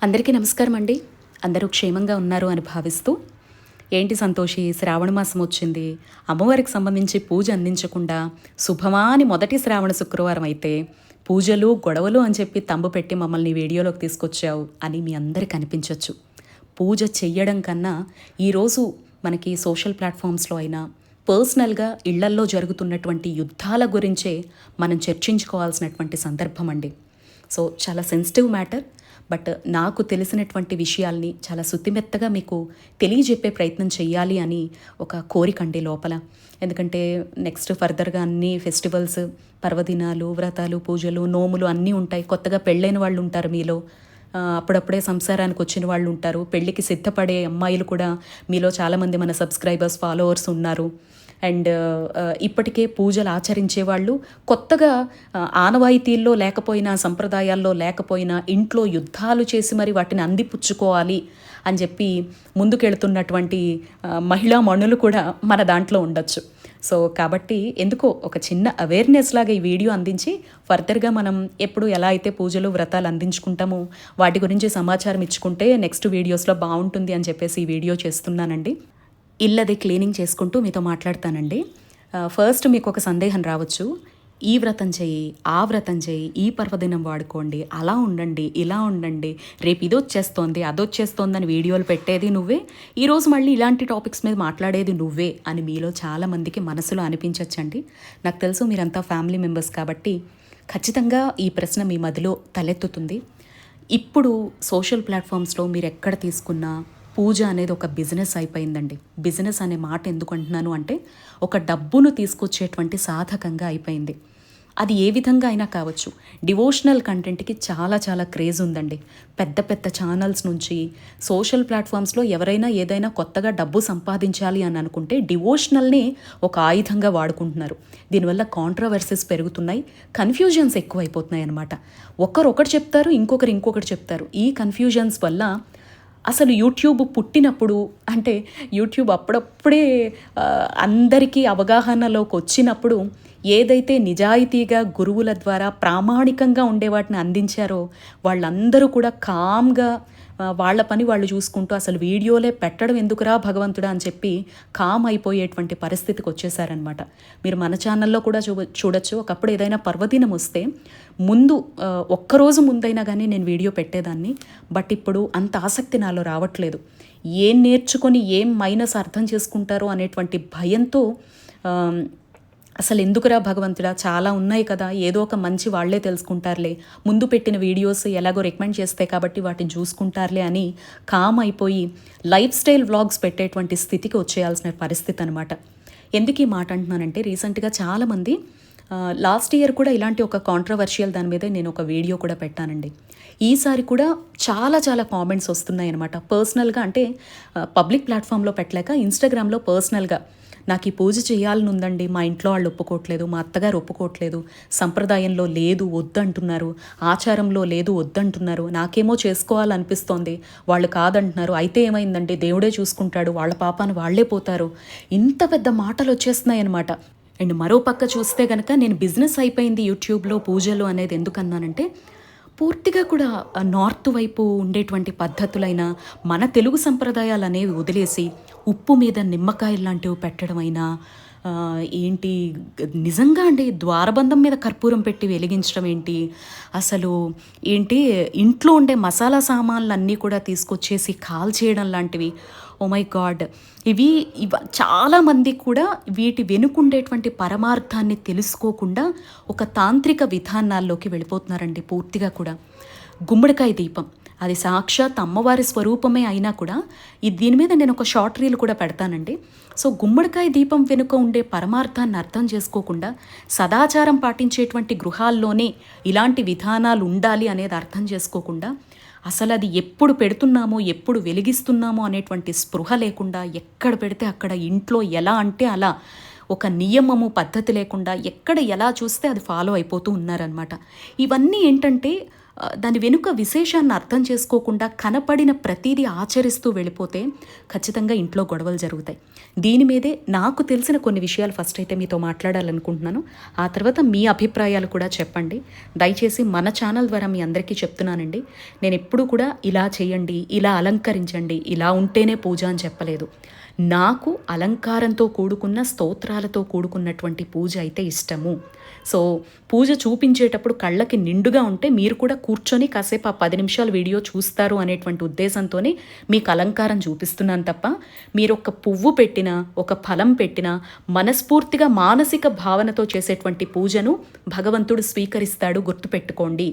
అందరికీ నమస్కారం అండి. అందరూ క్షేమంగా ఉన్నారు అని భావిస్తూ, ఏంటి సంతోషి, శ్రావణ మాసం వచ్చింది, అమ్మవారికి సంబంధించి పూజ అందించకుండా శుభమా అని మొదటి శ్రావణ శుక్రవారం అయితే పూజలు గొడవలు అని చెప్పి తంబు పెట్టి మమ్మల్ని వీడియోలోకి తీసుకొచ్చావు అని మీ అందరికి అనిపించవచ్చు. పూజ చెయ్యడం కన్నా ఈరోజు మనకి సోషల్ ప్లాట్ఫామ్స్లో అయినా పర్సనల్గా ఇళ్లల్లో జరుగుతున్నటువంటి యుద్ధాల గురించే మనం చర్చించుకోవాల్సినటువంటి సందర్భం అండి. సో చాలా సెన్సిటివ్ మ్యాటర్. బట్ నాకు తెలిసినటువంటి విషయాల్ని చాలా శుతిమెత్తగా మీకు తెలియజెప్పే ప్రయత్నం చేయాలి అని ఒక కోరిక అండి లోపల. ఎందుకంటే నెక్స్ట్ ఫర్దర్గా అన్ని ఫెస్టివల్స్, పర్వదినాలు, వ్రతాలు, పూజలు, నోములు అన్నీ ఉంటాయి. కొత్తగా పెళ్ళైన వాళ్ళు ఉంటారు మీలో, అప్పుడప్పుడే సంసారానికి వచ్చిన వాళ్ళు ఉంటారు, పెళ్ళికి సిద్ధపడే అమ్మాయిలు కూడా మీలో చాలామంది మన సబ్స్క్రైబర్స్, ఫాలోవర్స్ ఉన్నారు. అండ్ ఇప్పటికే పూజలు ఆచరించే వాళ్ళు, కొత్తగా ఆనవాయితీల్లో లేకపోయినా, సంప్రదాయాల్లో లేకపోయినా ఇంట్లో యుద్ధాలు చేసి మరి వాటిని అందిపుచ్చుకోవాలి అని చెప్పి ముందుకెళ్తున్నటువంటి మహిళా మణులు కూడా మన దాంట్లో ఉండొచ్చు. సో కాబట్టి ఎందుకో ఒక చిన్న అవేర్నెస్ లాగా ఈ వీడియో అందించి ఫర్దర్గా మనం ఎప్పుడు ఎలా అయితే పూజలు, వ్రతాలు అందించుకుంటామో వాటి గురించి సమాచారం ఇచ్చుకుంటే నెక్స్ట్ వీడియోస్లో బాగుంటుంది అని చెప్పేసి ఈ వీడియో చేస్తున్నానండి. ఇల్లది క్లీనింగ్ చేసుకుంటూ మీతో మాట్లాడతానండి. ఫస్ట్ మీకు ఒక సందేహం రావచ్చు, ఈ వ్రతం చేయి, ఆ వ్రతం చేయి, ఈ పర్వదినం వాడుకోండి, అలా ఉండండి, ఇలా ఉండండి, రేపు ఇది వచ్చేస్తోంది, అది వచ్చేస్తోంది అని వీడియోలు పెట్టేది నువ్వే, ఈరోజు మళ్ళీ ఇలాంటి టాపిక్స్ మీద మాట్లాడేది నువ్వే అని మీలో చాలామందికి మనసులో అనిపించచ్చండి. నాకు తెలుసు మీరంతా ఫ్యామిలీ మెంబర్స్ కాబట్టి ఖచ్చితంగా ఈ ప్రశ్న మీ మదిలో తలెత్తుతుంది. ఇప్పుడు సోషల్ ప్లాట్ఫామ్స్లో మీరు ఎక్కడ తీసుకున్నా పూజ అనేది ఒక బిజినెస్ అయిపోయిందండి. బిజినెస్ అనే మాట ఎందుకు అంటున్నాను అంటే, ఒక డబ్బును తీసుకొచ్చేటువంటి సాధకంగా అయిపోయింది. అది ఏ విధంగా అయినా కావచ్చు. డివోషనల్ కంటెంట్కి చాలా చాలా క్రేజ్ ఉందండి. పెద్ద పెద్ద ఛానల్స్ నుంచి సోషల్ ప్లాట్ఫామ్స్లో ఎవరైనా ఏదైనా కొత్తగా డబ్బు సంపాదించాలి అని అనుకుంటే డివోషనల్ని ఒక ఆయుధంగా వాడుకుంటున్నారు. దీనివల్ల కాంట్రవర్సీస్ పెరుగుతున్నాయి, కన్ఫ్యూజన్స్ ఎక్కువైపోతున్నాయి అన్నమాట. ఒకరు చెప్తారు, ఇంకొకటి చెప్తారు. ఈ కన్ఫ్యూజన్స్ వల్ల అసలు యూట్యూబ్ పుట్టినప్పుడు, అంటే యూట్యూబ్ అప్పుడప్పుడే అందరికీ అవగాహనలోకి వచ్చినప్పుడు ఏదైతే నిజాయితీగా గురువుల ద్వారా ప్రామాణికంగా ఉండే వాటిని అందించారో వాళ్ళందరూ కూడా కామ్గా వాళ్ళ పని వాళ్ళు చూసుకుంటూ అసలు వీడియోలే పెట్టడం ఎందుకురా భగవంతుడా అని చెప్పి కామ్ అయిపోయేటువంటి పరిస్థితికి వచ్చేసారనమాట. మీరు మన ఛానల్లో కూడా చూడొచ్చు. ఒకప్పుడు ఏదైనా పర్వదినం వస్తే ముందు ఒక్కరోజు ముందైనా కానీ నేను వీడియో పెట్టేదాన్ని. బట్ ఇప్పుడు అంత ఆసక్తి నాలో రావట్లేదు. ఏం నేర్చుకొని ఏం మైనస్ అర్థం చేసుకుంటారో అనేటువంటి భయంతో అసలు ఎందుకురా భగవంతుడా, చాలా ఉన్నాయి కదా, ఏదో ఒక మంచి వాళ్లే తెలుసుకుంటారులే, ముందు పెట్టిన వీడియోస్ ఎలాగో రికమెండ్ చేస్తాయి కాబట్టి వాటిని చూసుకుంటారులే అని కామ్ అయిపోయి లైఫ్ స్టైల్ వ్లాగ్స్ పెట్టేటువంటి స్థితికి వచ్చేయాల్సిన పరిస్థితి అనమాట. ఎందుకు ఈ మాట అంటున్నానంటే, రీసెంట్గా చాలామంది లాస్ట్ ఇయర్ కూడా ఇలాంటి ఒక కాంట్రవర్షియల్ దాని మీద నేను ఒక వీడియో కూడా పెట్టానండి. ఈసారి కూడా చాలా చాలా కామెంట్స్ వస్తున్నాయి అనమాట. పర్సనల్గా, అంటే పబ్లిక్ ప్లాట్ఫామ్లో పెట్టలేక ఇన్స్టాగ్రామ్లో పర్సనల్గా, నాకు ఈ పూజ చేయాలని ఉందండి, మా ఇంట్లో వాళ్ళు ఒప్పుకోవట్లేదు, మా అత్తగారు ఒప్పుకోవట్లేదు, సంప్రదాయంలో లేదు వద్దంటున్నారు, ఆచారంలో లేదు వద్దంటున్నారు, నాకేమో చేసుకోవాలనిపిస్తోంది, వాళ్ళు కాదంటున్నారు, అయితే ఏమైందండి, దేవుడే చూసుకుంటాడు, వాళ్ళ పాపాన్ని వాళ్లే పోతారు, ఇంత పెద్ద మాటలు వచ్చేస్తున్నాయి అనమాట. అండ్ మరో పక్క చూస్తే కనుక నేను బిజినెస్ అయిపోయింది యూట్యూబ్లో పూజలు అనేది ఎందుకన్నానంటే, పూర్తిగా కూడా నార్త్ వైపు ఉండేటువంటి పద్ధతులైన మన తెలుగు సంప్రదాయాలు అనేవి వదిలేసి ఉప్పు మీద నిమ్మకాయలు లాంటివి పెట్టడమైనా, ఏంటి నిజంగా అండి, ద్వారబంధం మీద కర్పూరం పెట్టి వెలిగించడం ఏంటి, అసలు ఏంటి, ఇంట్లో ఉండే మసాలా సామాన్లు అన్నీ కూడా తీసుకొచ్చేసి కాల్ చేయడం లాంటివి, ఓ మై గాడ్. చాలామంది కూడా వీటి వెనుకుండేటువంటి పరమార్థాన్ని తెలుసుకోకుండా ఒక తాంత్రిక విధానాల్లోకి వెళ్ళిపోతున్నారండి పూర్తిగా కూడా. గుమ్మడికాయ దీపం, అది సాక్షాత్ అమ్మవారి స్వరూపమే అయినా కూడా దీని మీద నేను ఒక షార్ట్ రీల్ కూడా పెడతానండి. సో గుమ్మడికాయ దీపం వెనుక ఉండే పరమార్థాన్ని అర్థం చేసుకోకుండా, సదాచారం పాటించేటువంటి గృహాల్లోనే ఇలాంటి విధానాలు ఉండాలి అనేది అర్థం చేసుకోకుండా, అసలు అది ఎప్పుడు పెడుతున్నామో, ఎప్పుడు వెలిగిస్తున్నామో అనేటువంటి స్పృహ లేకుండా, ఎక్కడ పెడితే అక్కడ ఇంట్లో ఎలా అంటే అలా ఒక నియమము, పద్ధతి లేకుండా ఎక్కడ ఎలా చూస్తే అది ఫాలో అయిపోతూ ఉన్నారనమాట. ఇవన్నీ ఏంటంటే దాని వెనుక విశేషాన్ని అర్థం చేసుకోకుండా కనపడిన ప్రతీదీ ఆచరిస్తూ వెళ్ళిపోతే ఖచ్చితంగా ఇంట్లో గొడవలు జరుగుతాయి. దీని మీదే నాకు తెలిసిన కొన్ని విషయాలు ఫస్ట్ అయితే మీతో మాట్లాడాలనుకుంటున్నాను. ఆ తర్వాత మీ అభిప్రాయాలు కూడా చెప్పండి. దయచేసి మన ఛానల్ ద్వారా మీ అందరికీ చెప్తున్నానండి, నేను ఎప్పుడూ కూడా ఇలా చేయండి, ఇలా అలంకరించండి, ఇలా ఉంటేనే పూజ అని చెప్పలేదు. నాకు అలంకారంతో కూడుకున్న స్తోత్రాలతో కూడుకున్నటువంటి పూజ అయితే ఇష్టము. సో పూజ చూపించేటప్పుడు కళ్ళకి నిండుగా ఉంటే మీరు కూడా కూర్చొని కాసేపు ఆ 10 నిమిషాలు వీడియో చూస్తారు అనేటువంటి ఉద్దేశంతోనే మీకు అలంకారం చూపిస్తున్నాను తప్ప, మీరు ఒక పువ్వు పెట్టినా ఒక ఫలం పెట్టినా మనస్ఫూర్తిగా మానసిక భావనతో చేసేటువంటి పూజను భగవంతుడు స్వీకరిస్తాడు. గుర్తుపెట్టుకోండి,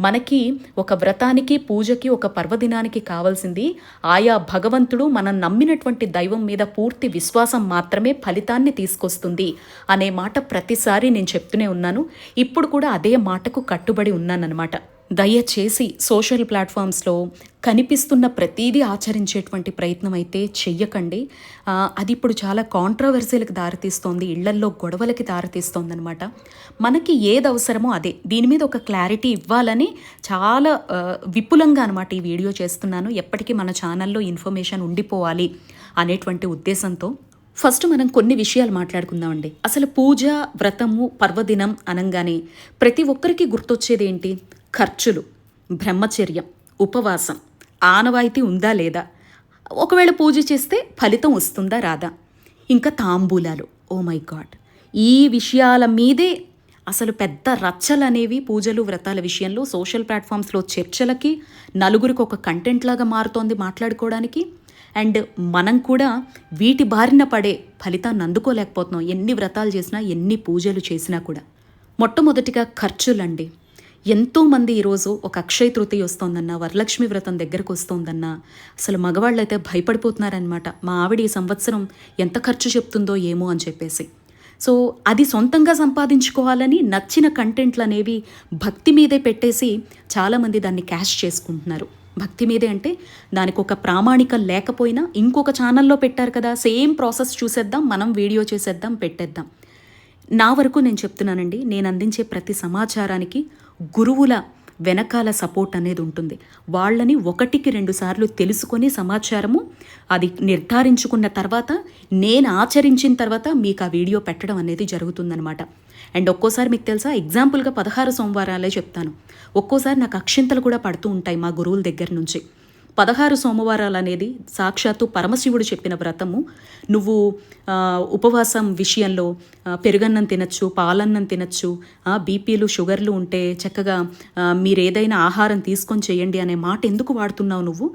మనకి ఒక వ్రతానికి పూజకి ఒక పర్వదినానికి కావాల్సింది ఆయా భగవంతుడు మనం నమ్మినటువంటి దైవం మీద పూర్తి విశ్వాసం మాత్రమే ఫలితాన్ని తీసుకొస్తుంది అనే మాట ప్రతిసారి నేను చెప్తూనే ఉన్నాను. ఇప్పుడు కూడా అదే మాటకు కట్టుబడి ఉన్నానన్నమాట. దయచేసి సోషల్ ప్లాట్ఫామ్స్లో కనిపిస్తున్న ప్రతీదీ ఆచరించేటువంటి ప్రయత్నం అయితే చెయ్యకండి. అది ఇప్పుడు చాలా కాంట్రవర్సీలకు దారితీస్తోంది, ఇళ్లల్లో గొడవలకి దారితీస్తోంది అనమాట. మనకి ఏది అవసరమో అదే, దీని మీద ఒక క్లారిటీ ఇవ్వాలని చాలా విపులంగా అనమాట ఈ వీడియో చేస్తున్నాను. ఎప్పటికీ మన ఛానల్లో ఇన్ఫర్మేషన్ ఉండిపోవాలి అనేటువంటి ఉద్దేశంతో ఫస్ట్ మనం కొన్ని విషయాలు మాట్లాడుకుందామండి. అసలు పూజ, వ్రతము, పర్వదినం అనగానే ప్రతి ఒక్కరికి గుర్తొచ్చేది ఏంటి? ఖర్చులు, బ్రహ్మచర్యం, ఉపవాసం, ఆనవాయితీ ఉందా లేదా, ఒకవేళ పూజ చేస్తే ఫలితం వస్తుందా రాదా, ఇంకా తాంబూలాలు. ఓ మై గాడ్, ఈ విషయాల మీదే అసలు పెద్ద రచ్చలు అనేవి పూజలు వ్రతాల విషయంలో సోషల్ ప్లాట్ఫామ్స్లో చర్చలకి, నలుగురికి ఒక కంటెంట్ లాగా మారుతోంది మాట్లాడుకోవడానికి. అండ్ మనం కూడా వీటి బారిన పడే ఫలితాన్ని అందుకోలేకపోతున్నాం, ఎన్ని వ్రతాలు చేసినా ఎన్ని పూజలు చేసినా కూడా. మొట్టమొదటిగా ఖర్చులండి. ఎంతోమంది ఈరోజు ఒక అక్షయ తృతీయ వస్తోందన్నా, వరలక్ష్మి వ్రతం దగ్గరకు వస్తోందన్నా అసలు మగవాళ్ళు అయితే భయపడిపోతున్నారనమాట. మా ఆవిడ ఈ సంవత్సరం ఎంత ఖర్చు చెప్తుందో ఏమో అని చెప్పేసి. సో అది సొంతంగా సంపాదించుకోవాలని నచ్చిన కంటెంట్లు అనేవి భక్తి మీదే పెట్టేసి చాలామంది దాన్ని క్యాష్ చేసుకుంటున్నారు. భక్తి మీదే అంటే దానికి ఒక ప్రామాణికం లేకపోయినా ఇంకొక ఛానల్లో పెట్టారు కదా, సేమ్ ప్రాసెస్ చూసేద్దాం, మనం వీడియో చేసేద్దాం, పెట్టేద్దాం. నా వరకు నేను చెప్తున్నానండి, నేను అందించే ప్రతి సమాచారానికి గురువుల వెనకాల సపోర్ట్ అనేది ఉంటుంది. వాళ్ళని 1-2 సార్లు తెలుసుకొని సమాచారము అది నిర్ధారించుకున్న తర్వాత నేను ఆచరించిన తర్వాత మీకు ఆ వీడియో పెట్టడం అనేది జరుగుతుందనమాట. అండ్ ఒక్కోసారి మీకు తెలుసా, ఎగ్జాంపుల్గా 16 సోమవారాలే చెప్తాను. ఒక్కోసారి నాకు అక్షింతలు కూడా పడుతూ ఉంటాయి మా గురువుల దగ్గర నుంచి. 16 సోమవారాలు అనేది సాక్షాత్తు పరమశివుడు చెప్పిన వ్రతము. నువ్వు ఉపవాసం విషయంలో పెరుగన్నం తినచ్చు, పాలన్నం తినచ్చు, బీపీలు షుగర్లు ఉంటే చక్కగా మీరు ఏదైనా ఆహారం తీసుకొని చేయండి అనే మాట ఎందుకు వాడుతున్నావు? నువ్వు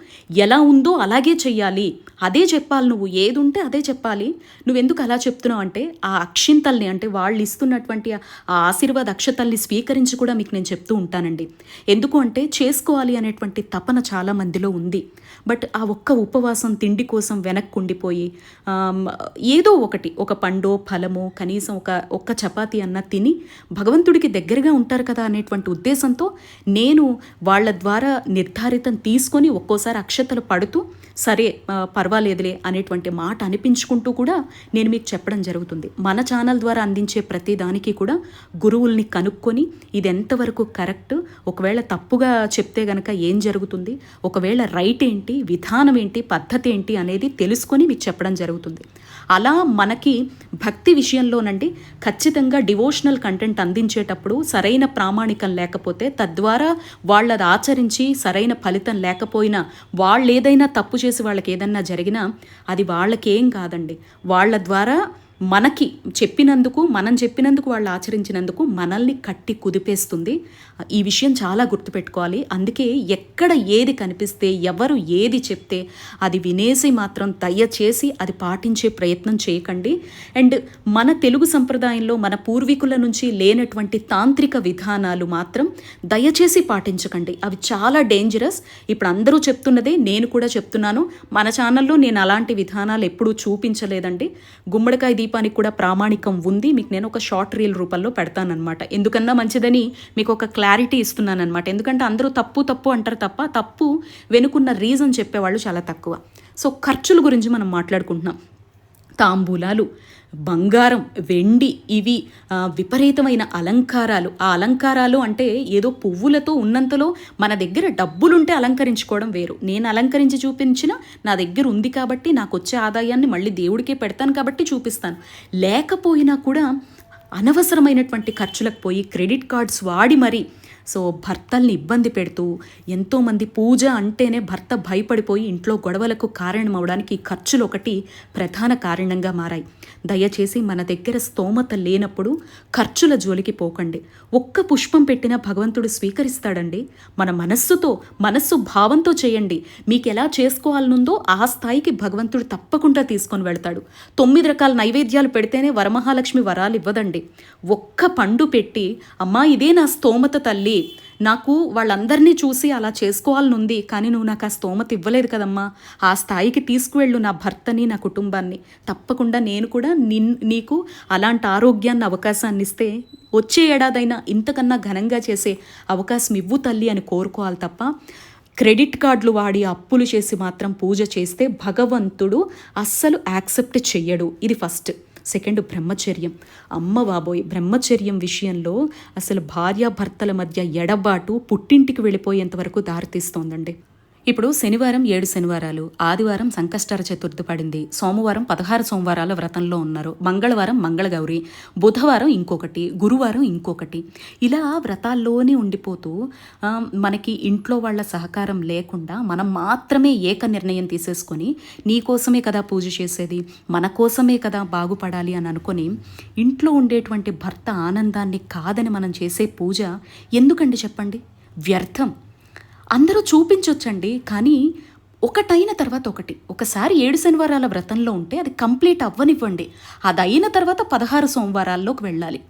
ఎలా ఉందో అలాగే చెయ్యాలి, అదే చెప్పాలి, నువ్వు ఏది ఉంటే అదే చెప్పాలి. నువ్వెందుకు అలా చెప్తున్నావు అంటే ఆ అక్షింతల్ని, అంటే వాళ్ళు ఇస్తున్నటువంటి ఆ ఆశీర్వాద అక్షతల్ని స్వీకరించి కూడా మీకు నేను చెప్తూ ఉంటానండి. ఎందుకు అంటే చేసుకోవాలి అనేటువంటి తపన చాలా మందిలో ఉంది. బట్ ఆ ఒక్క ఉపవాసం తిండి కోసం వెనక్కి ఉండిపోయి ఏదో ఒకటి, ఒక పండో ఫలమో కనీసం ఒక్క చపాతీ అన్న తిని భగవంతుడికి దగ్గరగా ఉంటారు కదా అనేటువంటి ఉద్దేశంతో నేను వాళ్ళ ద్వారా నిర్ధారితం తీసుకొని ఒక్కోసారి అక్షతలు పడుతూ సరే పర్వాలేదులే అనేటువంటి మాట అనిపించుకుంటూ కూడా నేను మీకు చెప్పడం జరుగుతుంది. మన ఛానల్ ద్వారా అందించే ప్రతి దానికి కూడా గురువుల్ని కనుక్కొని ఇది ఎంతవరకు కరెక్ట్, ఒకవేళ తప్పుగా చెప్తే గనక ఏం జరుగుతుంది, ఒకవేళ రైట్ ఏంటి, విధానం ఏంటి, పద్ధతి ఏంటి అనేది తెలుసుకొని మీకు చెప్పడం జరుగుతుంది. అలా మనకి భక్తి విషయంలోనండి ఖచ్చితంగా డివోషనల్ కంటెంట్ అందించేటప్పుడు సరైన ప్రామాణికం లేకపోతే, తద్వారా వాళ్ళది ఆచరించి సరైన ఫలితం లేకపోయినా, వాళ్ళు ఏదైనా తప్పు చేసి వాళ్ళకి ఏదన్నా జరిగినా అది వాళ్ళకేం కాదండి. వాళ్ళ ద్వారా మనకి చెప్పినందుకు, మనం చెప్పినందుకు, వాళ్ళు ఆచరించినందుకు మనల్ని కట్టి కుదిపేస్తుంది. ఈ విషయం చాలా గుర్తుపెట్టుకోవాలి. అందుకే ఎక్కడ ఏది కనిపిస్తే, ఎవరు ఏది చెప్తే అది వినేసి మాత్రం దయచేసి అది పాటించే ప్రయత్నం చేయకండి. అండ్ మన తెలుగు సంప్రదాయంలో మన పూర్వీకుల నుంచి లేనటువంటి తాంత్రిక విధానాలు మాత్రం దయచేసి పాటించకండి. అవి చాలా డేంజరస్. ఇప్పుడు అందరూ చెప్తున్నదే నేను కూడా చెప్తున్నాను. మన ఛానల్లో నేను అలాంటి విధానాలు ఎప్పుడూ చూపించలేదండి. గుమ్మడికాయ దీపానికి కూడా ప్రామాణికం ఉంది. మీకు నేను ఒక షార్ట్ రీల్ రూపంలో పెడతానమాట. ఎందుకన్నా మంచిదని మీకు ఒక క్లారిటీ ఇస్తున్నానమాట. ఎందుకంటే అందరూ తప్పు తప్పు అంటారు తప్ప తప్పు వెనుకున్న రీజన్ చెప్పేవాళ్ళు చాలా తక్కువ. సో ఖర్చుల గురించి మనం మాట్లాడుకుంటున్నాం. తాంబూలాలు, బంగారం, వెండి, ఇవి విపరీతమైన అలంకారాలు. ఆ అలంకారాలు అంటే ఏదో పువ్వులతో ఉన్నంతలో మన దగ్గర డబ్బులుంటే అలంకరించుకోవడం వేరు. నేను అలంకరించి చూపించిన నా దగ్గర ఉంది కాబట్టి నాకు వచ్చే ఆదాయాన్ని మళ్ళీ దేవుడికే పెడతాను కాబట్టి చూపిస్తాను. లేకపోయినా కూడా అనవసరమైనటువంటి ఖర్చులకు పోయి క్రెడిట్ కార్డ్స్ వాడి మరి భర్తల్ని ఇబ్బంది పెడుతూ ఎంతోమంది పూజ అంటేనే భర్త భయపడిపోయి ఇంట్లో గొడవలకు కారణమవడానికి ఈ ఖర్చులు ఒకటి ప్రధాన కారణంగా మారాయి. దయచేసి మన దగ్గర స్తోమత లేనప్పుడు ఖర్చుల జోలికి పోకండి. ఒక్క పుష్పం పెట్టినా భగవంతుడు స్వీకరిస్తాడండి. మన మనస్సు భావంతో చేయండి. మీకు ఎలా చేసుకోవాలనుందో ఆ స్థాయికి భగవంతుడు తప్పకుండా తీసుకొని వెళ్తాడు. 9 రకాల నైవేద్యాలు పెడితేనే వరమహాలక్ష్మి వరాలు ఇవ్వదండి. ఒక్క పండు పెట్టి, అమ్మా ఇదే నా స్తోమత తల్లి, నాకు వాళ్ళందరినీ చూసి అలా చేసుకోవాలనుంది, కానీ నువ్వు నాకు ఆ స్తోమత ఇవ్వలేదు కదమ్మా, ఆ స్థాయికి తీసుకువెళ్ళు నా భర్తని, నా కుటుంబాన్ని, తప్పకుండా నేను కూడా నీకు అలాంటి ఆరోగ్యాన్ని అవకాశాన్ని ఇస్తే వచ్చే ఏడాదైనా ఇంతకన్నా ఘనంగా చేసే అవకాశం ఇవ్వు తల్లి అని కోరుకోవాలి తప్ప క్రెడిట్ కార్డులు వాడి అప్పులు చేసి మాత్రం పూజ చేస్తే భగవంతుడు అస్సలు యాక్సెప్ట్ చెయ్యడు. ఇది ఫస్ట్. సెకండ్, బ్రహ్మచర్యం. అమ్మ బాబోయ్, బ్రహ్మచర్యం విషయంలో అసలు భార్యాభర్తల మధ్య ఎడబాటు పుట్టింటికి వెళ్ళిపోయేంత వరకు దారితీస్తోందండి. ఇప్పుడు శనివారం 7 శనివారాలు, ఆదివారం సంకష్టహర చతుర్థి పడింది, సోమవారం 16 సోమవారాల వ్రతంలో ఉన్నారు, మంగళవారం మంగళగౌరి, బుధవారం ఇంకొకటి, గురువారం ఇంకొకటి, ఇలా వ్రతాల్లోనే ఉండిపోతూ మనకి ఇంట్లో వాళ్ళ సహకారం లేకుండా మనం మాత్రమే ఏక నిర్ణయం తీసేసుకొని నీ కోసమే కదా పూజ చేసేది, మన కోసమే కదా బాగుపడాలి అని అనుకొని ఇంట్లో ఉండేటువంటి భర్త ఆనందాన్ని కాదని మనం చేసే పూజ ఎందుకండి చెప్పండి? వ్యర్థం. అందరూ చూపించొచ్చండి, కానీ ఒకటైన తర్వాత ఒకసారి 7 శనివారాల వ్రతంలో ఉంటే అది కంప్లీట్ అవ్వనివ్వండి. అది అయిన తర్వాత 16 సోమవారాల్లోకి వెళ్ళాలి.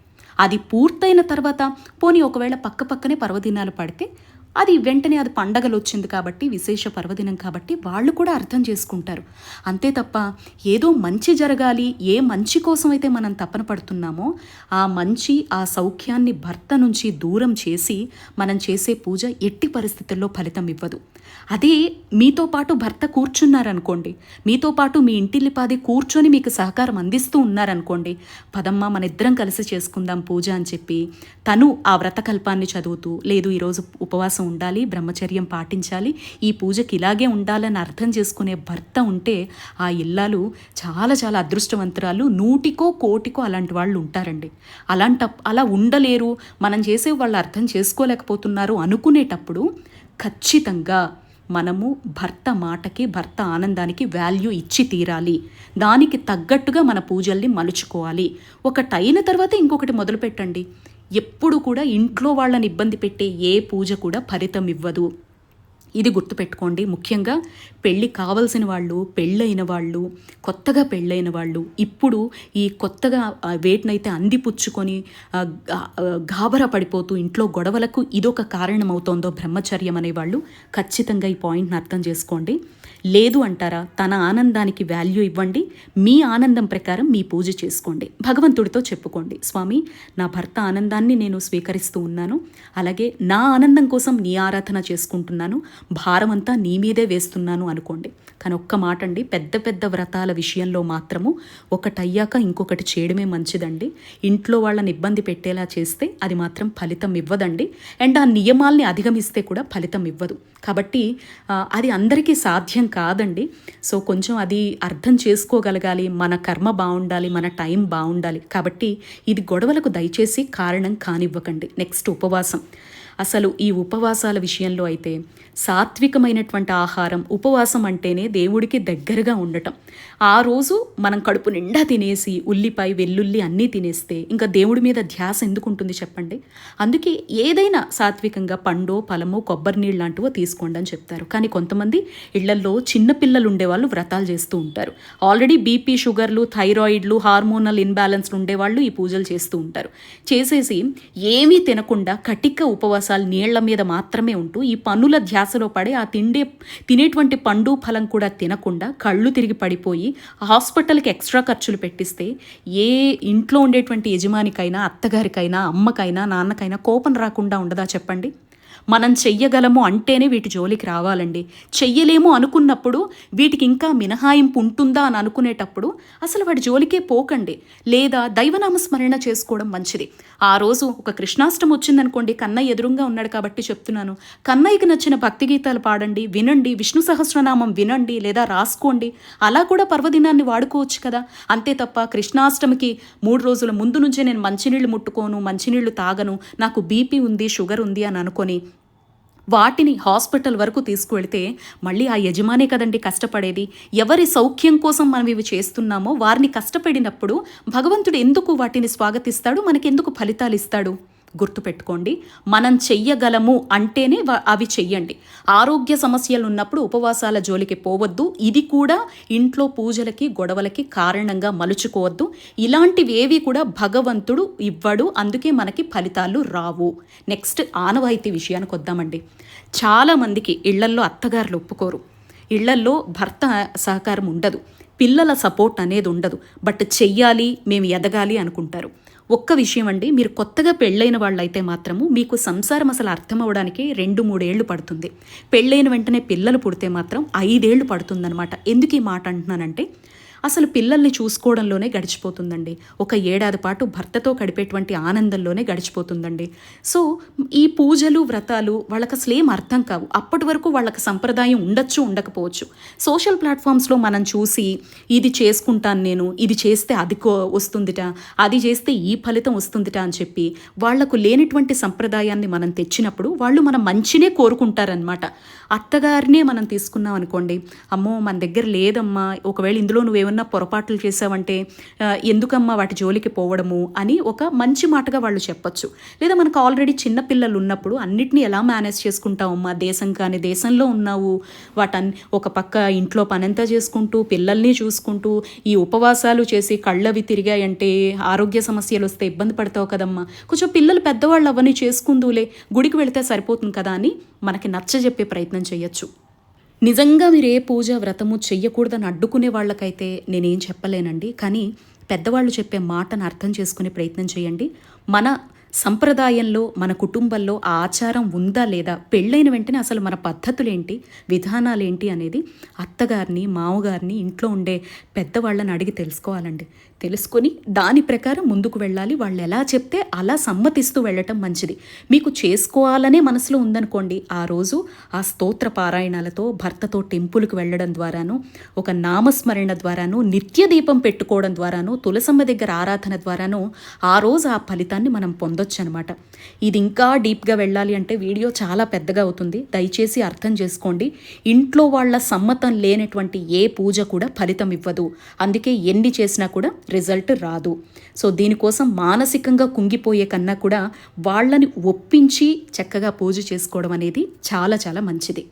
అది పూర్తయిన తర్వాత పోనీ ఒకవేళ పక్కనే పర్వదినాలు పడితే అది వెంటనే అది పండగలు వచ్చింది కాబట్టి, విశేష పర్వదినం కాబట్టి వాళ్ళు కూడా అర్థం చేసుకుంటారు. అంతే తప్ప ఏదో మంచి జరగాలి, ఏ మంచి కోసం అయితే మనం తపన పడుతున్నామో ఆ మంచి, ఆ సౌఖ్యాన్ని భర్త నుంచి దూరం చేసి మనం చేసే పూజ ఎట్టి పరిస్థితుల్లో ఫలితం ఇవ్వదు. అదే మీతో పాటు భర్త కూర్చున్నారనుకోండి, మీతో పాటు మీ ఇంటిల్లిపాది కూర్చొని మీకు సహకారం అందిస్తూ ఉన్నారనుకోండి, పదమ్మా మన ఇద్దరం కలిసి చేసుకుందాం పూజ అని చెప్పి తను ఆ వ్రతకల్పాన్ని చదువుతూ, లేదు ఈరోజు ఉపవాసం ఉండాలి, బ్రహ్మచర్యం పాటించాలి, ఈ పూజకి ఇలాగే ఉండాలని అర్థం చేసుకునే భర్త ఉంటే ఆ ఇల్లాలు చాలా చాలా అదృష్టవంతురాలు. 100కో 1,00,000కో అలాంటి వాళ్ళు ఉంటారండి. అలా ఉండలేరు, మనం చేసే వాళ్ళు అర్థం చేసుకోలేకపోతున్నారు అనుకునేటప్పుడు ఖచ్చితంగా మనము భర్త మాటకి, భర్త ఆనందానికి వాల్యూ ఇచ్చి తీరాలి. దానికి తగ్గట్టుగా మన పూజల్ని మలుచుకోవాలి. ఒకటైన తర్వాత ఇంకొకటి మొదలు పెట్టండి. ఎప్పుడు కూడా ఇంట్లో వాళ్ళని ఇబ్బంది పెట్టే ఏ పూజ కూడా ఫలితం ఇవ్వదు. ఇది గుర్తుపెట్టుకోండి. ముఖ్యంగా పెళ్ళి కావలసిన వాళ్ళు, పెళ్ళైన వాళ్ళు, కొత్తగా పెళ్ళైన వాళ్ళు, ఇప్పుడు ఈ కొత్తగా వేటినైతే అందిపుచ్చుకొని గాబరా పడిపోతూ ఇంట్లో గొడవలకు ఇదొక కారణమవుతోందో బ్రహ్మచర్యం అనేవాళ్ళు ఖచ్చితంగా ఈ పాయింట్ని అర్థం చేసుకోండి. లేదు అంటారా, తన ఆనందానికి వాల్యూ ఇవ్వండి, మీ ఆనందం ప్రకారం మీ పూజ చేసుకోండి. భగవంతుడితో చెప్పుకోండి, స్వామి నా భర్త ఆనందాన్ని నేను స్వీకరిస్తూ ఉన్నాను, అలాగే నా ఆనందం కోసం నీ ఆరాధన చేసుకుంటున్నాను, భారం అంతా నీ మీదే వేస్తున్నాను అనుకోండి. కానీ ఒక్క మాట అండి, పెద్ద పెద్ద వ్రతాల విషయంలో మాత్రము ఒకటయ్యాక ఇంకొకటి చేయడమే మంచిదండి. ఇంట్లో వాళ్ళని ఇబ్బంది పెట్టేలా చేస్తే అది మాత్రం ఫలితం ఇవ్వదండి. అండ్ ఆ నియమాల్ని అధిగమిస్తే కూడా ఫలితం ఇవ్వదు. కాబట్టి అది అందరికీ సాధ్యం కాదండి. కొంచెం అది అర్థం చేసుకోగలగాలి. మన కర్మ బాగుండాలి, మన టైం బాగుండాలి. కాబట్టి ఇది గొడవలకు దయచేసి కారణం కానివ్వకండి. నెక్స్ట్, ఉపవాసం. అసలు ఈ ఉపవాసాల విషయంలో అయితే సాత్వికమైనటువంటి ఆహారం, ఉపవాసం అంటేనే దేవుడికి దగ్గరగా ఉండటం. ఆ రోజు మనం కడుపు నిండా తినేసి ఉల్లిపాయ, వెల్లుల్లి అన్నీ తినేస్తే ఇంకా దేవుడి మీద ధ్యాస ఎందుకు ఉంటుంది చెప్పండి. అందుకే ఏదైనా సాత్వికంగా పండో, ఫలమో, కొబ్బరి నీళ్ళు లాంటివో తీసుకోండి అని చెప్తారు. కానీ కొంతమంది ఇళ్లల్లో చిన్నపిల్లలు ఉండేవాళ్ళు వ్రతాలు చేస్తూ ఉంటారు. ఆల్రెడీ బీపీ, షుగర్లు, థైరాయిడ్లు, హార్మోనల్ ఇన్బ్యాలెన్స్లు ఉండేవాళ్ళు ఈ పూజలు చేస్తూ ఉంటారు. చేసేసి ఏమీ తినకుండా కటిక ఉపవాసాలు నీళ్ల మీద మాత్రమే ఉంటూ ఈ పన్నుల ధ్యాసలో పడి ఆ తినేటువంటి పండు, ఫలం కూడా తినకుండా కళ్ళు తిరిగి పడిపోయి హాస్పిటల్కి ఎక్స్ట్రా ఖర్చులు పెట్టిస్తే ఏ ఇంట్లో ఉండేటువంటి యజమానికైనా, అత్తగారికైనా, అమ్మకైనా, నాన్నకైనా కోపం రాకుండా ఉండదా చెప్పండి. మనం చెయ్యగలము అంటేనే వీటి జోలికి రావాలండి. చెయ్యలేము అనుకున్నప్పుడు వీటికి ఇంకా మినహాయింపు ఉంటుందా అని అనుకునేటప్పుడు అసలు వాటి జోలికే పోకండి. లేదా దైవనామస్మరణ చేసుకోవడం మంచిది. ఆ రోజు ఒక కృష్ణాష్టమి వచ్చిందనుకోండి, కన్నయ్య ఎదురుగా ఉన్నాడు కాబట్టి చెప్తున్నాను, కన్నయ్యకి నచ్చిన భక్తి గీతాలు పాడండి, వినండి, విష్ణు సహస్రనామం వినండి, లేదా రాసుకోండి. అలా కూడా పర్వదినాన్ని వాడుకోవచ్చు కదా. అంతే తప్ప కృష్ణాష్టమికి 3 రోజుల ముందు నుంచే నేను మంచినీళ్ళు ముట్టుకోను, మంచినీళ్ళు తాగను, నాకు బీపీ ఉంది, షుగర్ ఉంది అని అనుకొని వాటిని హాస్పిటల్ వరకు తీసుకువెళ్తే మళ్ళీ ఆ యజమానే కదండి కష్టపడేది. ఎవరి సౌఖ్యం కోసం మనం ఇవి చేస్తున్నామో వారిని కష్టపడినప్పుడు భగవంతుడు ఎందుకు వాటిని స్వాగతిస్తాడు, మనకెందుకు ఫలితాలు ఇస్తాడు? గుర్తుపెట్టుకోండి, మనం చెయ్యగలము అంటేనే అవి చెయ్యండి. ఆరోగ్య సమస్యలు ఉన్నప్పుడు ఉపవాసాల జోలికి పోవద్దు. ఇది కూడా ఇంట్లో పూజలకి గొడవలకి కారణంగా మలుచుకోవద్దు. ఇలాంటివేవి కూడా భగవంతుడు ఇవ్వడు, అందుకే మనకి ఫలితాలు రావు. నెక్స్ట్ ఆనవాయితీ విషయానికి వద్దామండి. చాలామందికి ఇళ్లల్లో అత్తగారులు ఒప్పుకోరు, ఇళ్లల్లో భర్త సహకారం ఉండదు, పిల్లల సపోర్ట్ అనేది ఉండదు. బట్ చెయ్యాలి, మేము ఎదగాలి అనుకుంటారు. ఒక్క విషయం అండి, మీరు కొత్తగా పెళ్ళైన వాళ్ళైతే మాత్రము మీకు సంసారం అసలు అర్థం అవ్వడానికి 2-3 ఏళ్ళు పడుతుంది. పెళ్ళైన వెంటనే పిల్లలు పుడితే మాత్రం 5 ఏళ్ళు పడుతుందన్నమాట. ఎందుకు ఈ మాట అంటున్నానంటే, అసలు పిల్లల్ని చూసుకోవడంలోనే గడిచిపోతుందండి. ఒక ఏడాది పాటు భర్తతో గడిపేటువంటి ఆనందంలోనే గడిచిపోతుందండి. సో ఈ పూజలు వ్రతాలు వాళ్ళకి అసలు ఏం అర్థం కావు. అప్పటి వరకు వాళ్ళకి సంప్రదాయం ఉండొచ్చు, ఉండకపోవచ్చు. సోషల్ ప్లాట్ఫామ్స్లో మనం చూసి ఇది చేసుకుంటాను నేను, ఇది చేస్తే అది వస్తుందిట, అది చేస్తే ఈ ఫలితం వస్తుందిట అని చెప్పి వాళ్లకు లేనిటువంటి సంప్రదాయాన్ని మనం తెచ్చినప్పుడు వాళ్ళు మన మంచినే కోరుకుంటారనమాట. అత్తగారినే మనం తీసుకున్నాం అనుకోండి, అమ్మో మన దగ్గర లేదమ్మా, ఒకవేళ ఇందులో నువ్వేమన్నా పొరపాట్లు చేసావంటే ఎందుకమ్మా వాటి జోలికి పోవడము అని ఒక మంచి మాటగా వాళ్ళు చెప్పచ్చు. లేదా మనకు ఆల్రెడీ చిన్నపిల్లలు ఉన్నప్పుడు అన్నిటినీ ఎలా మేనేజ్ చేసుకుంటావమ్మా, దేశం కానీ దేశంలో ఉన్నావు, ఒక పక్క ఇంట్లో పనంతా చేసుకుంటూ పిల్లల్ని చూసుకుంటూ ఈ ఉపవాసాలు చేసి కళ్ళవి తిరిగాయంటే ఆరోగ్య సమస్యలు వస్తే ఇబ్బంది పడతావు కదమ్మా, కొంచెం పిల్లలు పెద్దవాళ్ళు అవన్నీ చేసుకుందులే, గుడికి వెళితే సరిపోతుంది కదా అని మనకి నచ్చజెప్పే ప్రయత్నం చేయొచ్చు. నిజంగా మీరు ఏ పూజ వ్రతము చెయ్యకూడదని అడ్డుకునే వాళ్ళకైతే నేనేం చెప్పలేనండి. కానీ పెద్దవాళ్ళు చెప్పే మాటను అర్థం చేసుకునే ప్రయత్నం చేయండి. మన సంప్రదాయంలో మన కుటుంబంలో ఆ ఆచారం ఉందా లేదా, పెళ్ళైన వెంటనే అసలు మన పద్ధతులేంటి, విధానాలేంటి అనేది అత్తగారిని, మామగారిని, ఇంట్లో ఉండే పెద్దవాళ్ళని అడిగి తెలుసుకోవాలండి. తెలుసుకొని దాని ప్రకారం ముందుకు వెళ్ళాలి. వాళ్ళు ఎలా చెప్తే అలా సమ్మతిస్తూ వెళ్ళటం మంచిది. మీకు చేసుకోవాలనే మనసులో ఉందనుకోండి, ఆ రోజు ఆ స్తోత్ర పారాయణాలతో భర్తతో టెంపుల్కి వెళ్ళడం ద్వారాను, ఒక నామస్మరణ ద్వారాను, నిత్య దీపం పెట్టుకోవడం ద్వారాను, తులసమ్మ దగ్గర ఆరాధన ద్వారాను ఆ రోజు ఆ ఫలితాన్ని మనం పొందొచ్చు అనమాట. ఇది ఇంకా డీప్గా వెళ్ళాలి అంటే వీడియో చాలా పెద్దగా అవుతుంది. దయచేసి అర్థం చేసుకోండి. ఇంట్లో వాళ్ళ సమ్మతం లేనటువంటి ఏ పూజ కూడా ఫలితం ఇవ్వదు. అందుకే ఎన్ని చేసినా కూడా రిజల్ట్ రాదు. సో దీనికోసం మానసికంగా కుంగిపోయే కన్నా కూడా వాళ్ళని ఒప్పించి చక్కగా పూజ చేసుకోవడం అనేది చాలా చాలా మంచిది.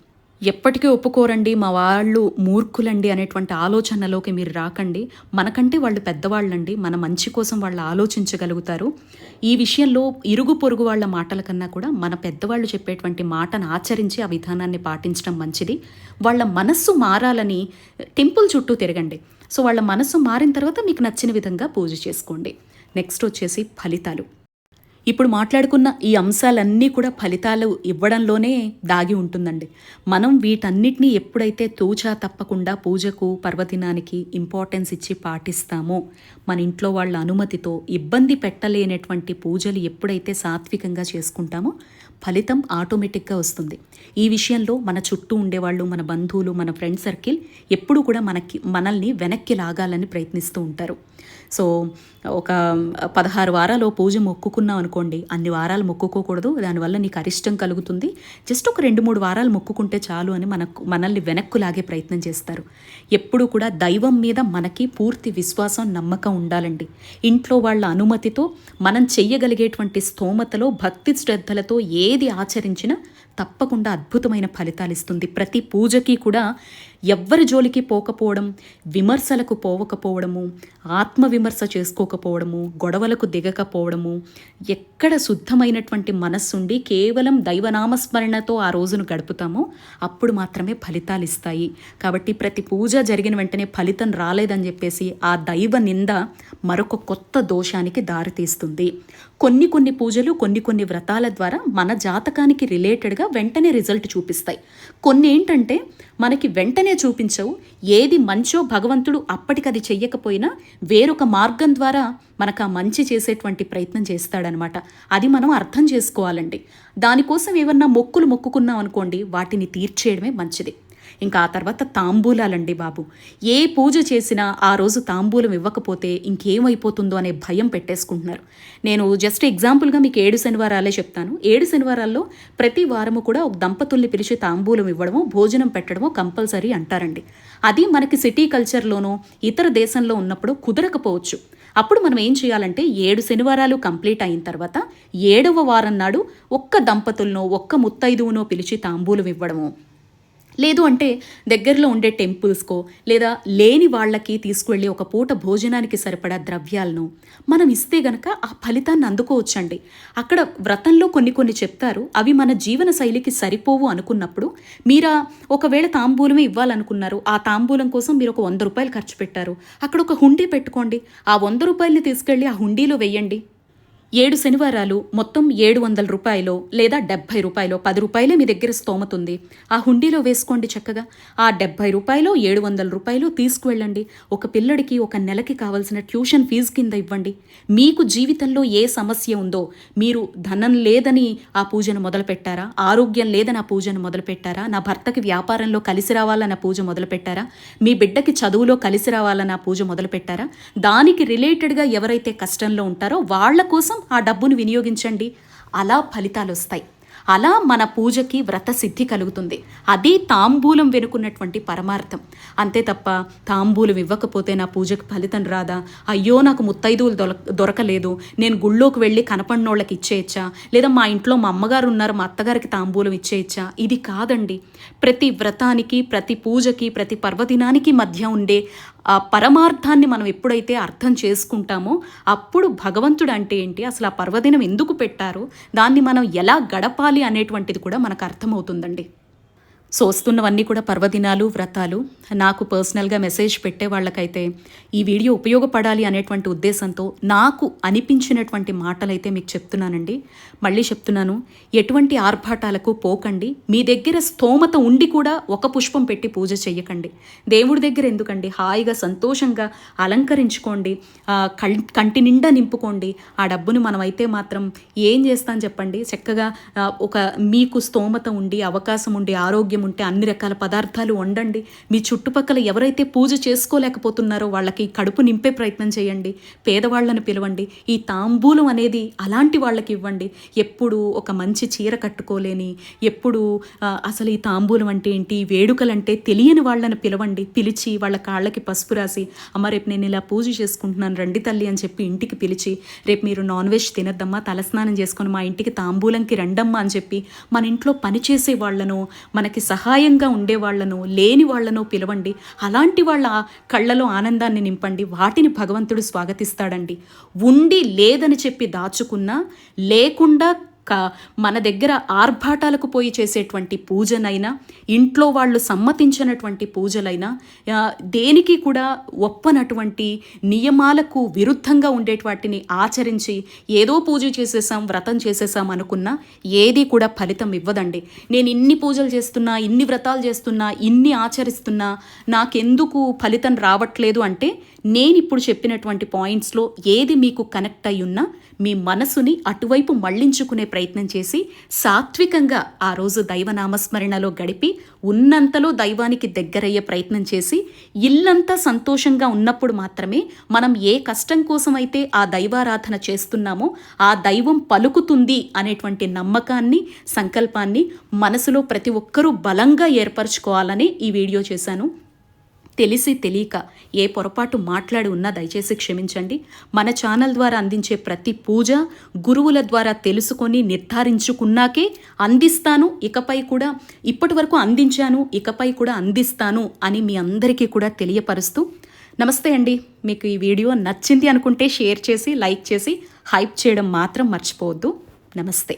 ఎప్పటికీ ఒప్పుకోరండి, మా వాళ్ళు మూర్ఖులండి అనేటువంటి ఆలోచనలోకి మీరు రాకండి. మనకంటే వాళ్ళు పెద్దవాళ్ళండి, మన మంచి కోసం వాళ్ళు ఆలోచించగలుగుతారు. ఈ విషయంలో ఇరుగు పొరుగు వాళ్ళ మాటల కన్నా కూడా మన పెద్దవాళ్ళు చెప్పేటువంటి మాటను ఆచరించి ఆ విధానాన్ని పాటించడం మంచిది. వాళ్ళ మనస్సు మారాలని టెంపుల్ చుట్టూ తిరగండి. సో వాళ్ళ మనస్సు మారిన తర్వాత మీకు నచ్చిన విధంగా పూజ చేసుకోండి. నెక్స్ట్ వచ్చేసి ఫలితాలు. ఇప్పుడు మాట్లాడుకున్న ఈ అంశాలన్నీ కూడా ఫలితాలు ఇవ్వడంలోనే దాగి ఉంటుందండి. మనం వీటన్నిటినీ ఎప్పుడైతే తూచా తప్పకుండా పూజకు, పర్వదినానికి ఇంపార్టెన్స్ ఇచ్చి పాటిస్తామో, మన ఇంట్లో వాళ్ళ అనుమతితో ఇబ్బంది పెట్టలేనటువంటి పూజలు ఎప్పుడైతే సాత్వికంగా చేసుకుంటామో ఫలితం ఆటోమేటిక్గా వస్తుంది. ఈ విషయంలో మన చుట్టూ ఉండేవాళ్ళు, మన బంధువులు, మన ఫ్రెండ్ సర్కిల్ ఎప్పుడూ కూడా మనల్ని వెనక్కి లాగాలని ప్రయత్నిస్తూ ఉంటారు. సో ఒక 16 వారాలు పూజ మొక్కుకున్నాం అనుకోండి, అన్ని వారాలు మొక్కుకోకూడదు, దానివల్ల నీకు అరిష్టం కలుగుతుంది, జస్ట్ ఒక 2-3 వారాలు మొక్కుకుంటే చాలు అని మనల్ని వెనక్కు లాగే ప్రయత్నం చేస్తారు. ఎప్పుడు కూడా దైవం మీద మనకి పూర్తి విశ్వాసం, నమ్మకం ఉండాలండి. ఇంట్లో వాళ్ళ అనుమతితో మనం చెయ్యగలిగేటువంటి స్తోమతలో భక్తి శ్రద్ధలతో ఏది ఆచరించినా తప్పకుండా అద్భుతమైన ఫలితాలు ఇస్తుంది. ప్రతి పూజకి కూడా ఎవ్వరి జోలికి పోకపోవడం, విమర్శలకు పోవకపోవడము, ఆత్మవిమర్శ చేసుకోకపోవడము, గొడవలకు దిగకపోవడము, ఎక్కడ శుద్ధమైనటువంటి మనస్సుండి కేవలం దైవనామస్మరణతో ఆ రోజును గడుపుతామో అప్పుడు మాత్రమే ఫలితాలు ఇస్తాయి. కాబట్టి ప్రతి పూజ జరిగిన వెంటనే ఫలితం రాలేదని చెప్పేసి ఆ దైవ నింద మరొక కొత్త దోషానికి దారితీస్తుంది. కొన్ని పూజలు కొన్ని వ్రతాల ద్వారా మన జాతకానికి రిలేటెడ్గా వెంటనే రిజల్ట్ చూపిస్తాయి. కొన్ని ఏంటంటే మనకి వెంటనే చూపించవు. ఏది మంచో భగవంతుడు అప్పటికది చెయ్యకపోయినా వేరొక మార్గం ద్వారా మనకు ఆ మంచి చేసేటువంటి ప్రయత్నం చేస్తాడనమాట. అది మనం అర్థం చేసుకోవాలండి. దానికోసం ఏమన్నా మొక్కుకున్నాం అనుకోండి, వాటిని తీర్చేయడమే మంచిది. ఇంకా ఆ తర్వాత తాంబూలాలండి బాబు. ఏ పూజ చేసినా ఆ రోజు తాంబూలం ఇవ్వకపోతే ఇంకేమైపోతుందో అనే భయం పెట్టేసుకుంటున్నారు. నేను జస్ట్ ఎగ్జాంపుల్గా మీకు 7 శనివారాలే చెప్తాను. 7 శనివారాల్లో ప్రతి వారము కూడా ఒక దంపతుల్ని పిలిచి తాంబూలం ఇవ్వడమో భోజనం పెట్టడమో కంపల్సరీ అంటారండి. అది మనకి సిటీ కల్చర్లోనో ఇతర దేశంలో ఉన్నప్పుడు కుదరకపోవచ్చు. అప్పుడు మనం ఏం చేయాలంటే 7 శనివారాలు కంప్లీట్ అయిన తర్వాత 7వ వారం నాడు ఒక్క దంపతులనో ఒక్క ముత్తైదువునో పిలిచి తాంబూలం ఇవ్వడము, లేదు అంటే దగ్గరలో ఉండే టెంపుల్స్కో లేదా లేని వాళ్ళకి తీసుకువెళ్ళి ఒక పూట భోజనానికి సరిపడా ద్రవ్యాలను మనం ఇస్తే గనక ఆ ఫలితాన్ని అందుకోవచ్చండి. అక్కడ వ్రతంలో కొన్ని చెప్తారు, అవి మన జీవన శైలికి సరిపోవు అనుకున్నప్పుడు మీరా ఒకవేళ తాంబూలమే ఇవ్వాలనుకున్నారు, ఆ తాంబూలం కోసం మీరు ఒక 100 రూపాయలు ఖర్చు పెట్టారు, అక్కడ ఒక హుండీ పెట్టుకోండి. ఆ 100 రూపాయలని తీసుకెళ్ళి ఆ హుండీలో వెయ్యండి. 7 శనివారాలు మొత్తం 700 రూపాయలు లేదా 70 రూపాయలు, 10 రూపాయలే మీ దగ్గర స్తోమతుంది, ఆ హుండీలో వేసుకోండి చక్కగా. ఆ 70 రూపాయలు 700 రూపాయలు తీసుకువెళ్ళండి. ఒక పిల్లడికి ఒక నెలకి కావాల్సిన ట్యూషన్ ఫీజు కింద ఇవ్వండి. మీకు జీవితంలో ఏ సమస్య ఉందో, మీరు ధనం లేదని ఆ పూజను మొదలుపెట్టారా, ఆరోగ్యం లేదని ఆ పూజను మొదలుపెట్టారా, నా భర్తకి వ్యాపారంలో కలిసి రావాలన్న పూజ మొదలుపెట్టారా, మీ బిడ్డకి చదువులో కలిసి రావాలన్న పూజ మొదలుపెట్టారా, దానికి రిలేటెడ్గా ఎవరైతే కష్టంలో ఉంటారో వాళ్ళ కోసం ఆ డబ్బును వినియోగించండి. అలా ఫలితాలు వస్తాయి. అలా మన పూజకి వ్రత సిద్ధి కలుగుతుంది. అది తాంబూలం వెనుకున్నటువంటి పరమార్థం. అంతే తప్ప తాంబూలం ఇవ్వకపోతే నా పూజకి ఫలితం రాదా, అయ్యో నాకు ముత్తైదువులు దొరకలేదు, నేను గుళ్ళోకి వెళ్ళి కనపడినోళ్ళకి ఇచ్చేయచ్చా, లేదా మా ఇంట్లో మా అమ్మగారు ఉన్నారు మా అత్తగారికి తాంబూలం ఇచ్చేయచ్చా, ఇది కాదండి. ప్రతి వ్రతానికి, ప్రతి పూజకి, ప్రతి పర్వదినానికి మధ్య ఉండే ఆ పరమార్థాన్ని మనం ఎప్పుడైతే అర్థం చేసుకుంటామో అప్పుడు భగవంతుడు అంటే ఏంటి, అసలు ఆ పర్వదినం ఎందుకు పెట్టారో, దాన్ని మనం ఎలా గడపాలి అనేటువంటిది కూడా మనకు అర్థమవుతుందండి. సో వస్తున్నవన్నీ కూడా పర్వదినాలు, వ్రతాలు. నాకు పర్సనల్గా మెసేజ్ పెట్టే వాళ్ళకైతే ఈ వీడియో ఉపయోగపడాలి అనేటువంటి ఉద్దేశంతో నాకు అనిపించినటువంటి మాటలైతే మీకు చెప్తున్నానండి. మళ్ళీ చెప్తున్నాను, ఎటువంటి ఆర్భాటాలకు పోకండి. మీ దగ్గర స్తోమత ఉండి కూడా ఒక పుష్పం పెట్టి పూజ చెయ్యకండి. దేవుడి దగ్గర ఎందుకండి, హాయిగా సంతోషంగా అలంకరించుకోండి, కంటి నిండా నింపుకోండి. ఆ డబ్బును మనమైతే మాత్రం ఏం చేస్తాం చెప్పండి. చక్కగా ఒక మీకు స్తోమత ఉండి, అవకాశం ఉండి, ఆరోగ్యం ఉంటే అన్ని రకాల పదార్థాలు వండండి. మీ చుట్టుపక్కల ఎవరైతే పూజ చేసుకోలేకపోతున్నారో వాళ్ళకి కడుపు నింపే ప్రయత్నం చేయండి. పేదవాళ్ళని పిలవండి. ఈ తాంబూలం అనేది అలాంటి వాళ్ళకి ఇవ్వండి. ఎప్పుడు ఒక మంచి చీర కట్టుకోలేని, ఎప్పుడు అసలు ఈ తాంబూలం అంటే ఏంటి, వేడుకలంటే తెలియని వాళ్ళని పిలవండి. పిలిచి వాళ్ళ కాళ్ళకి పసుపు రాసి, అమ్మ రేపు నేను ఇలా పూజ చేసుకుంటున్నాను రండి తల్లి అని చెప్పి ఇంటికి పిలిచి, రేపు మీరు నాన్ వెజ్ తినద్దమ్మా, తలస్నానం చేసుకొని మా ఇంటికి తాంబూలంకి రండమ్మా అని చెప్పి మన ఇంట్లో పనిచేసే వాళ్లను, మనకి సహాయంగా ఉండేవాళ్లను, లేని వాళ్లను పిలవండి. అలాంటి వాళ్ళ కళ్ళలో ఆనందాన్ని నింపండి. వాటిని భగవంతుడు స్వాగతిస్తాడండి. ఉండి లేదని చెప్పి దాచుకున్నా, లేకుండా మన దగ్గర ఆర్భాటాలకు పోయి చేసేటువంటి పూజనైనా, ఇంట్లో వాళ్ళు సమ్మతించినటువంటి పూజలైనా, దేనికి కూడా ఒప్పనటువంటి నియమాలకు విరుద్ధంగా ఉండేటి వాటిని ఆచరించి ఏదో పూజ చేసేసాం, వ్రతం చేసేసాం అనుకున్నా ఏది కూడా ఫలితం ఇవ్వదండి. నేను ఇన్ని పూజలు చేస్తున్నా, ఇన్ని వ్రతాలు చేస్తున్నా, ఇన్ని ఆచరిస్తున్నా నాకెందుకు ఫలితం రావట్లేదు అంటే, నేను ఇప్పుడు చెప్పినటువంటి పాయింట్స్లో ఏది మీకు కనెక్ట్ అయ్యున్నా మీ మనసుని అటువైపు మళ్లించుకునే ప్రయత్నం చేసి సాత్వికంగా ఆ రోజు దైవనామస్మరణలో గడిపి ఉన్నంతలో దైవానికి దగ్గరయ్యే ప్రయత్నం చేసి ఇల్లంతా సంతోషంగా ఉన్నప్పుడు మాత్రమే మనం ఏ కష్టం కోసమైతే ఆ దైవారాధన చేస్తున్నామో ఆ దైవం పలుకుతుంది అనేటువంటి నమ్మకాన్ని, సంకల్పాన్ని మనసులో ప్రతి ఒక్కరూ బలంగా ఏర్పరచుకోవాలని ఈ వీడియో చేశాను. తెలిసి తెలియక ఏ పొరపాటు మాట్లాడి ఉన్నా దయచేసి క్షమించండి. మన ఛానల్ ద్వారా అందించే ప్రతి పూజ గురువుల ద్వారా తెలుసుకొని నిర్ధారించుకున్నాకే అందిస్తాను. ఇకపై కూడా ఇప్పటి వరకు అందించాను, ఇకపై కూడా అందిస్తాను అని మీ అందరికీ కూడా తెలియపరుస్తూ నమస్తే అండి. మీకు ఈ వీడియో నచ్చింది అనుకుంటే షేర్ చేసి, లైక్ చేసి, హైప్ చేయడం మాత్రం మర్చిపోవద్దు. నమస్తే.